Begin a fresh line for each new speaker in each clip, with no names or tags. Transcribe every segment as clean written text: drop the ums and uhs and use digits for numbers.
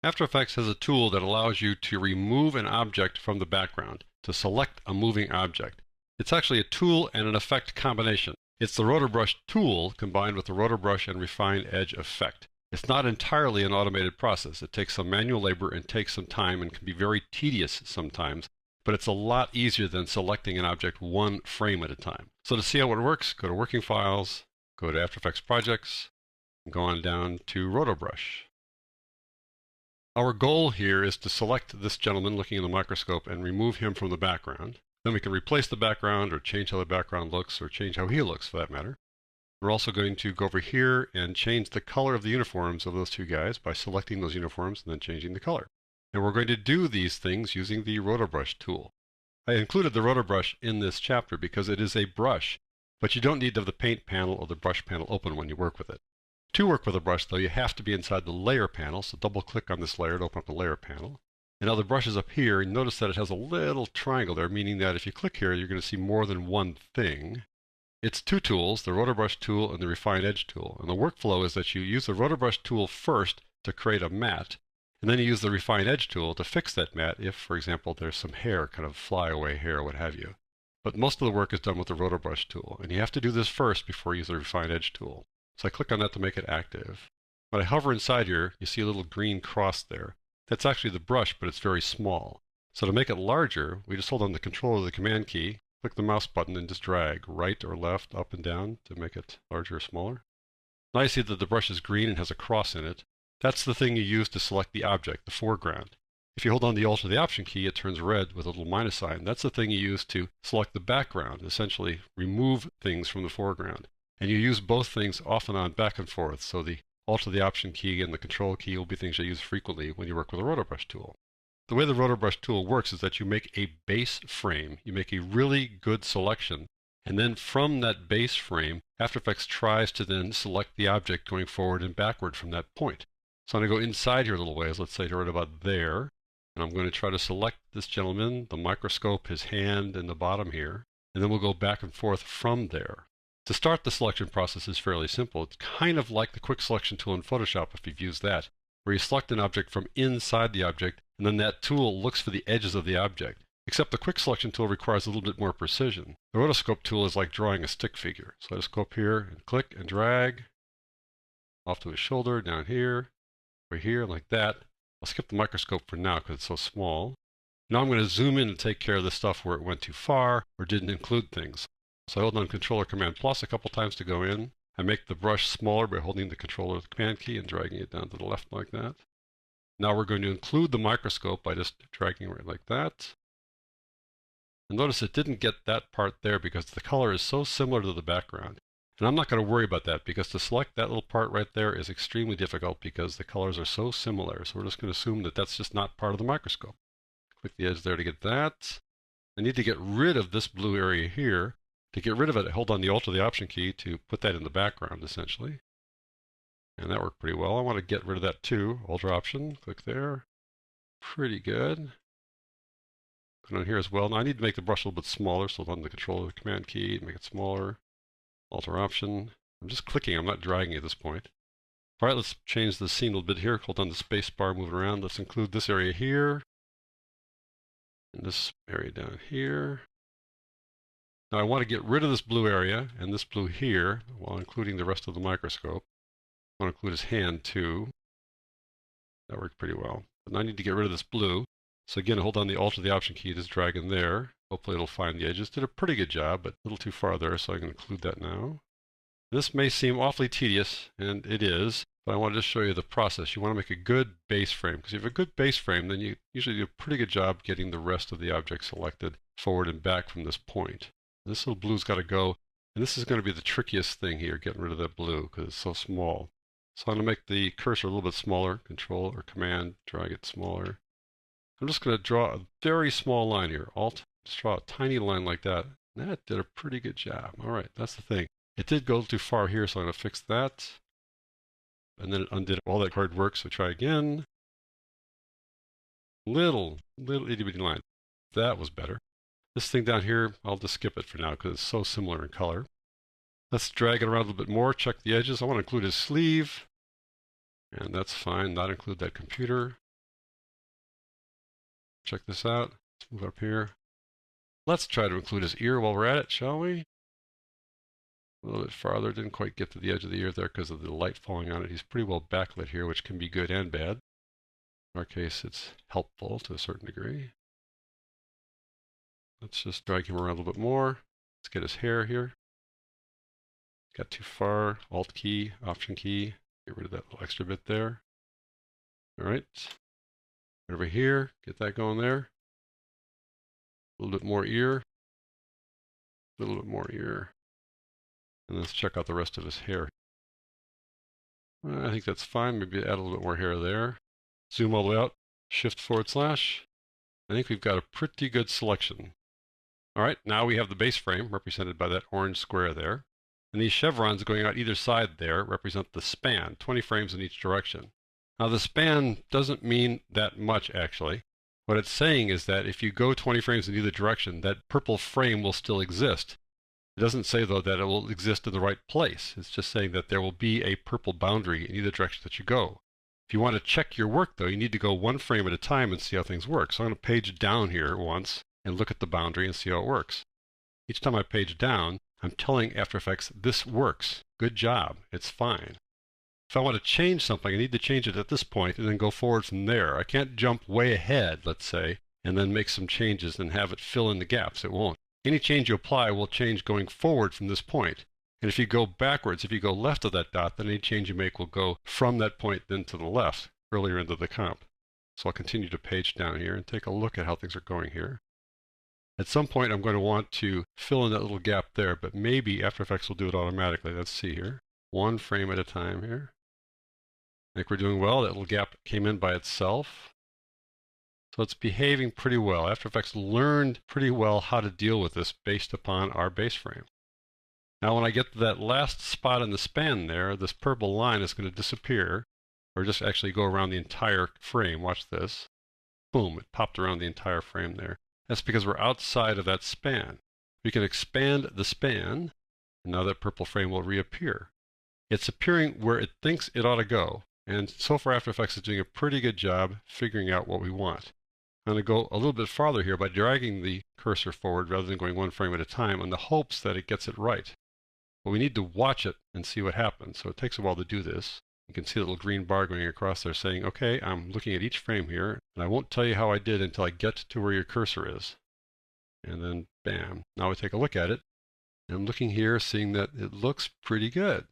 After Effects has a tool that allows you to remove an object from the background, to select a moving object. It's actually a tool and an effect combination. It's the Roto Brush tool combined with the Roto Brush and Refine Edge effect. It's not entirely an automated process. It takes some manual labor and takes some time and can be very tedious sometimes, but it's a lot easier than selecting an object one frame at a time. So to see how it works, go to Working Files, go to After Effects Projects, and go on down to Roto Brush. Our goal here is to select this gentleman looking in the microscope and remove him from the background. Then we can replace the background or change how the background looks or change how he looks for that matter. We're also going to go over here and change the color of the uniforms of those two guys by selecting those uniforms and then changing the color. And we're going to do these things using the Roto Brush tool. I included the Roto Brush in this chapter because it is a brush, but you don't need to have the paint panel or the brush panel open when you work with it. To work with a brush, though, you have to be inside the layer panel, so double-click on this layer to open up the layer panel. And now the brush is up here, and notice that it has a little triangle there, meaning that if you click here, you're going to see more than one thing. It's two tools, the Roto Brush tool and the Refine Edge tool. And the workflow is that you use the Roto Brush tool first to create a matte, and then you use the Refine Edge tool to fix that matte if, for example, there's some hair, kind of flyaway hair, what have you. But most of the work is done with the Roto Brush tool, and you have to do this first before you use the Refine Edge tool. So I click on that to make it active. When I hover inside here, you see a little green cross there. That's actually the brush, but it's very small. So to make it larger, we just hold on the control of the Command key, click the mouse button, and just drag right or left, up and down to make it larger or smaller. Now you see that the brush is green and has a cross in it. That's the thing you use to select the object, the foreground. If you hold on the Alt or the Option key, it turns red with a little minus sign. That's the thing you use to select the background, essentially remove things from the foreground. And you use both things off and on, back and forth, so the Alt or the Option key and the Control key will be things you use frequently when you work with a Roto Brush tool. The way the Roto Brush tool works is that you make a base frame. You make a really good selection, and then from that base frame, After Effects tries to then select the object going forward and backward from that point. So I'm going to go inside here a little ways, let's say right about there, and I'm going to try to select this gentleman, the microscope, his hand, and the bottom here, and then we'll go back and forth from there. To start the selection process is fairly simple. It's kind of like the quick selection tool in Photoshop if you've used that, where you select an object from inside the object, and then that tool looks for the edges of the object. Except the quick selection tool requires a little bit more precision. The rotoscope tool is like drawing a stick figure. So I just go up here and click and drag off to his shoulder, down here, over here, like that. I'll skip the microscope for now because it's so small. Now I'm going to zoom in and take care of the stuff where it went too far or didn't include things. So I hold on Control or Command plus a couple times to go in. I make the brush smaller by holding the Control or the Command key and dragging it down to the left like that. Now we're going to include the microscope by just dragging it like that. And notice it didn't get that part there because the color is so similar to the background. And I'm not going to worry about that because to select that little part right there is extremely difficult because the colors are so similar. So we're just going to assume that that's just not part of the microscope. Click the edge there to get that. I need to get rid of this blue area here. To get rid of it, I hold on the Alt or the Option key to put that in the background, essentially. And that worked pretty well. I want to get rid of that too. Alt or Option, click there. Pretty good. Click on here as well. Now I need to make the brush a little bit smaller, so hold on the Control or the Command key, make it smaller. Alt or Option. I'm just clicking, I'm not dragging at this point. All right, let's change the scene a little bit here. Hold on the space bar, move it around. Let's include this area here. And this area down here. Now I want to get rid of this blue area and this blue here while including the rest of the microscope. I want to include his hand too. That worked pretty well. But now I need to get rid of this blue. So again, hold on the Alt or the Option key, just drag in there. Hopefully it'll find the edges. Did a pretty good job, but a little too far there, so I can include that now. This may seem awfully tedious, and it is, but I want to just show you the process. You want to make a good base frame, because if you have a good base frame, then you usually do a pretty good job getting the rest of the object selected forward and back from this point. This little blue's got to go, and this is going to be the trickiest thing here, getting rid of that blue, because it's so small. So I'm going to make the cursor a little bit smaller, Control or Command, drag it smaller. I'm just going to draw a very small line here, Alt, just draw a tiny line like that. And that did a pretty good job. All right, that's the thing. It did go too far here, so I'm going to fix that. And then it undid all that hard work, so try again. Little itty bitty line. That was better. This thing down here, I'll just skip it for now because it's so similar in color. Let's drag it around a little bit more, check the edges. I want to include his sleeve. And that's fine, not include that computer. check this out. Let's move up here. Let's try to include his ear while we're at it, shall we? A little bit farther. Didn't quite get to the edge of the ear there because of the light falling on it. He's pretty well backlit here, which can be good and bad. In our case, it's helpful to a certain degree. Let's just drag him around a little bit more. Let's get his hair here. Got too far. Alt key, Option key. Get rid of that little extra bit there. All right. Over here, get that going there. A little bit more ear. A little bit more ear. And let's check out the rest of his hair. I think that's fine. Maybe add a little bit more hair there. Zoom all the way out. Shift /. I think we've got a pretty good selection. All right, now we have the base frame represented by that orange square there. And these chevrons going out either side there represent the span, 20 frames in each direction. Now the span doesn't mean that much actually. What it's saying is that if you go 20 frames in either direction, that purple frame will still exist. It doesn't say though that it will exist in the right place. It's just saying that there will be a purple boundary in either direction that you go. If you want to check your work though, you need to go one frame at a time and see how things work. So I'm going to page down here once and look at the boundary and see how it works. Each time I page down, I'm telling After Effects, this works. Good job. It's fine. If I want to change something, I need to change it at this point and then go forward from there. I can't jump way ahead, let's say, and then make some changes and have it fill in the gaps. It won't. Any change you apply will change going forward from this point. And if you go backwards, if you go left of that dot, then any change you make will go from that point then to the left, earlier into the comp. So I'll continue to page down here and take a look at how things are going here. At some point, I'm going to want to fill in that little gap there, but maybe After Effects will do it automatically. Let's see here. One frame at a time here. I think we're doing well. That little gap came in by itself. So it's behaving pretty well. After Effects learned pretty well how to deal with this based upon our base frame. Now when I get to that last spot in the span there, this purple line is going to disappear, or just actually go around the entire frame. Watch this. Boom, it popped around the entire frame there. That's because we're outside of that span. We can expand the span, and now that purple frame will reappear. It's appearing where it thinks it ought to go, and so far After Effects is doing a pretty good job figuring out what we want. I'm going to go a little bit farther here by dragging the cursor forward rather than going one frame at a time in the hopes that it gets it right. But we need to watch it and see what happens, so it takes a while to do this. You can see a little green bar going across there saying, okay, I'm looking at each frame here, and I won't tell you how I did until I get to where your cursor is. And then, bam. Now we take a look at it. And I'm looking here, seeing that it looks pretty good.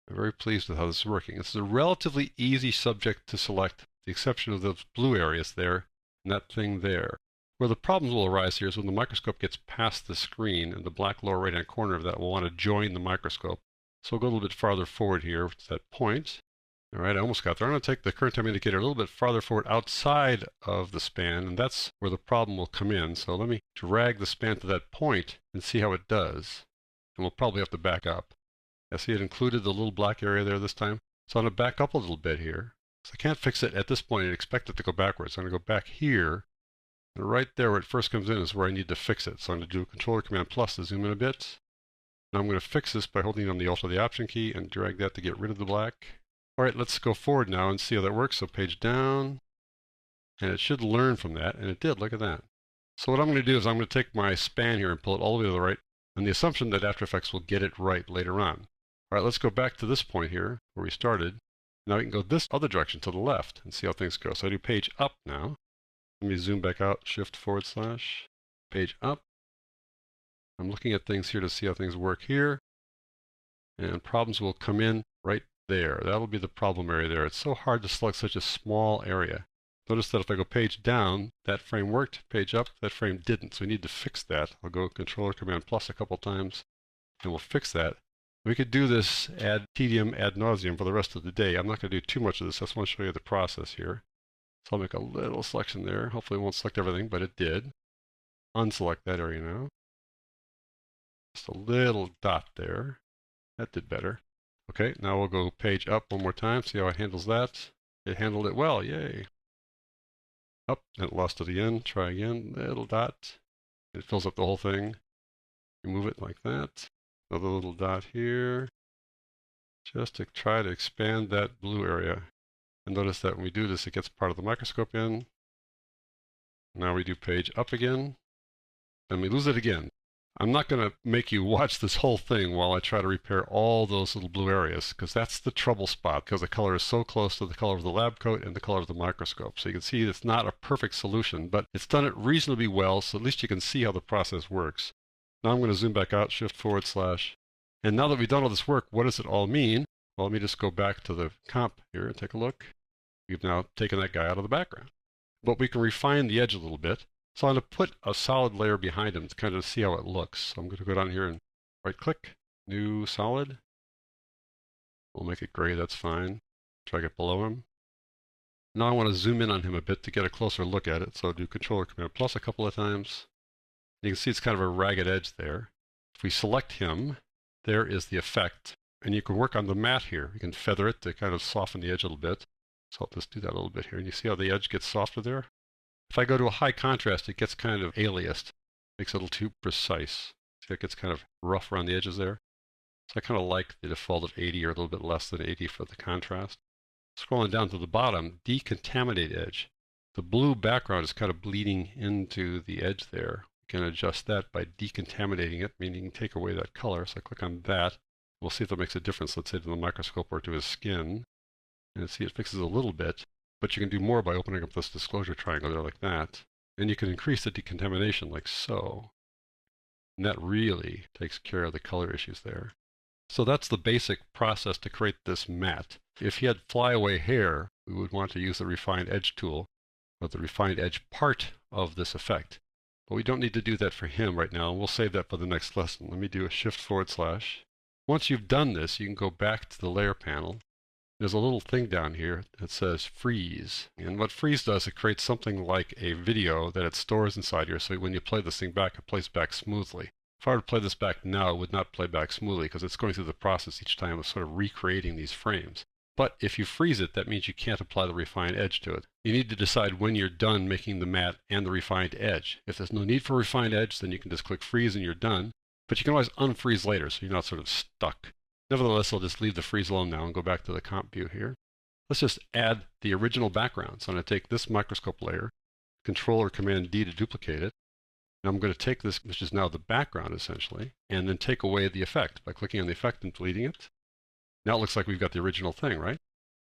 I'm very pleased with how this is working. This is a relatively easy subject to select, with the exception of those blue areas there, and that thing there. Where the problems will arise here is when the microscope gets past the screen, and the black lower right-hand corner of that will want to join the microscope. So we'll go a little bit farther forward here to that point. All right, I almost got there. I'm going to take the current time indicator a little bit farther forward outside of the span, and that's where the problem will come in. So let me drag the span to that point and see how it does. And we'll probably have to back up. I see it included the little black area there this time. So I'm going to back up a little bit here. So I can't fix it at this point and expect it to go backwards. So I'm going to go back here. And right there where it first comes in is where I need to fix it. So I'm going to do Control Command plus to zoom in a bit. Now I'm going to fix this by holding on the Alt or the Option key and drag that to get rid of the black. All right, let's go forward now and see how that works. So page down, and it should learn from that, and it did. Look at that. So what I'm going to do is I'm going to take my span here and pull it all the way to the right, on the assumption that After Effects will get it right later on. All right, let's go back to this point here where we started. Now we can go this other direction to the left and see how things go. So I do page up now. Let me zoom back out, Shift / page up. I'm looking at things here to see how things work here, and problems will come in right there. That'll be the problem area there. It's so hard to select such a small area. Notice that if I go page down, that frame worked. Page up, that frame didn't. So we need to fix that. I'll go Control Command plus a couple times, and we'll fix that. We could do this ad tedium ad nauseum for the rest of the day. I'm not going to do too much of this. I just want to show you the process here. So I'll make a little selection there. Hopefully it won't select everything, but it did. Unselect that area now. Just a little dot there. That did better. Okay, now we'll go page up one more time, see how it handles that. It handled it well, yay. Up, and it lost to the end. Try again, little dot. It fills up the whole thing. Remove it like that. Another little dot here. Just to try to expand that blue area. And notice that when we do this, it gets part of the microscope in. Now we do page up again, and we lose it again. I'm not going to make you watch this whole thing while I try to repair all those little blue areas, because that's the trouble spot, because the color is so close to the color of the lab coat and the color of the microscope. So you can see it's not a perfect solution, but it's done it reasonably well, so at least you can see how the process works. Now I'm going to zoom back out, Shift//. And now that we've done all this work, what does it all mean? Well, let me just go back to the comp here and take a look. We've now taken that guy out of the background. But we can refine the edge a little bit. So I'm going to put a solid layer behind him to kind of see how it looks. So I'm going to go down here and right-click, New Solid. We'll make it gray, that's fine. Drag it below him. Now I want to zoom in on him a bit to get a closer look at it. So do Control-Command+ a couple of times. You can see it's kind of a ragged edge there. If we select him, there is the effect. And you can work on the matte here. You can feather it to kind of soften the edge a little bit. So I'll just do that a little bit here. And you see how the edge gets softer there? If I go to a high contrast, it gets kind of aliased. Makes it a little too precise. See, it gets kind of rough around the edges there. So I kind of like the default of 80 or a little bit less than 80 for the contrast. Scrolling down to the bottom, decontaminate edge. The blue background is kind of bleeding into the edge there. You can adjust that by decontaminating it, meaning you can take away that color. So I click on that. We'll see if that makes a difference, let's say to the microscope or to his skin. And see, it fixes a little bit. But you can do more by opening up this disclosure triangle there like that. And you can increase the decontamination like so. And that really takes care of the color issues there. So that's the basic process to create this matte. If he had flyaway hair, we would want to use the Refined Edge tool, or the Refined Edge part of this effect. But we don't need to do that for him right now, and we'll save that for the next lesson. Let me do a Shift//. Once you've done this, you can go back to the layer panel. There's a little thing down here that says freeze. And what freeze does, it creates something like a video that it stores inside here. So when you play this thing back, it plays back smoothly. If I were to play this back now, it would not play back smoothly because it's going through the process each time of sort of recreating these frames. But if you freeze it, that means you can't apply the refined edge to it. You need to decide when you're done making the matte and the refined edge. If there's no need for refined edge, then you can just click freeze and you're done. But you can always unfreeze later, so you're not sort of stuck. Nevertheless, I'll just leave the freeze alone now and go back to the comp view here. Let's just add the original background. So I'm going to take this microscope layer, Control or Command D to duplicate it. And I'm going to take this, which is now the background essentially, and then take away the effect by clicking on the effect and deleting it. Now it looks like we've got the original thing, right?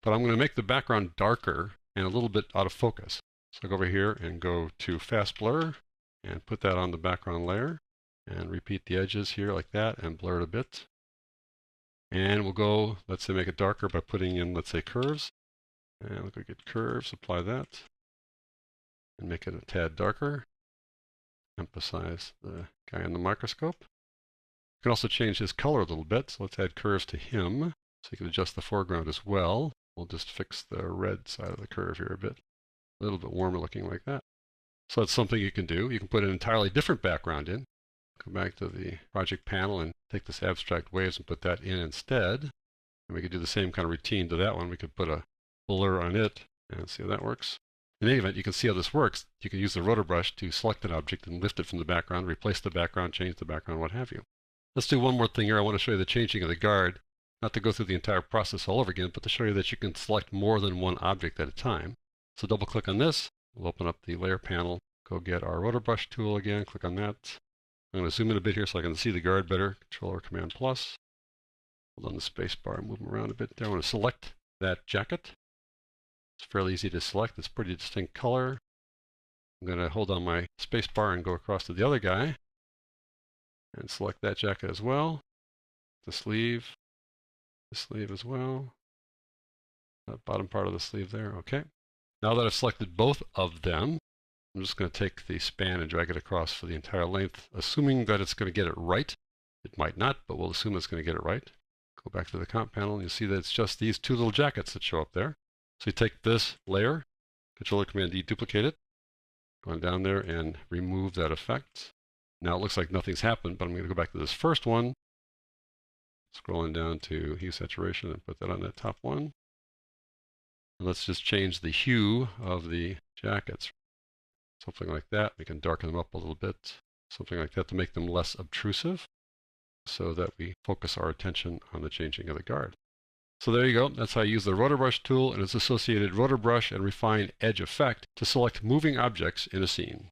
But I'm going to make the background darker and a little bit out of focus. So I go over here and go to Fast Blur and put that on the background layer and repeat the edges here like that and blur it a bit. And we'll go, let's say, make it darker by putting in, let's say, curves. And we'll go get curves, apply that, and make it a tad darker. Emphasize the guy in the microscope. You can also change his color a little bit, so let's add curves to him. So you can adjust the foreground as well. We'll just fix the red side of the curve here a bit. A little bit warmer looking like that. So that's something you can do. You can put an entirely different background in. Go back to the project panel and take this abstract waves and put that in instead. And we could do the same kind of routine to that one. We could put a blur on it and see how that works. In any event, you can see how this works. You can use the rotor brush to select an object and lift it from the background, replace the background, change the background, what have you. Let's do one more thing here. I want to show you the changing of the guard. Not to go through the entire process all over again, but to show you that you can select more than one object at a time. So double click on this. We'll open up the layer panel. Go get our rotor brush tool again. Click on that. I'm going to zoom in a bit here so I can see the guard better. Control or Command+. Hold on the space bar and move them around a bit there. I want to select that jacket. It's fairly easy to select. It's a pretty distinct color. I'm going to hold on my space bar and go across to the other guy and select that jacket as well. The sleeve as well. That bottom part of the sleeve there. Okay. Now that I've selected both of them, I'm just going to take the span and drag it across for the entire length, assuming that it's going to get it right. It might not, but we'll assume it's going to get it right. Go back to the comp panel, and you'll see that it's just these two little jackets that show up there. So you take this layer, Control or Command D, duplicate it, go on down there and remove that effect. Now it looks like nothing's happened, but I'm going to go back to this first one, scrolling down to hue saturation and put that on that top one. And let's just change the hue of the jackets. Something like that. We can darken them up a little bit. Something like that to make them less obtrusive so that we focus our attention on the changing of the guard. So there you go. That's how I use the Roto Brush tool and its associated Roto Brush and Refine Edge effect to select moving objects in a scene.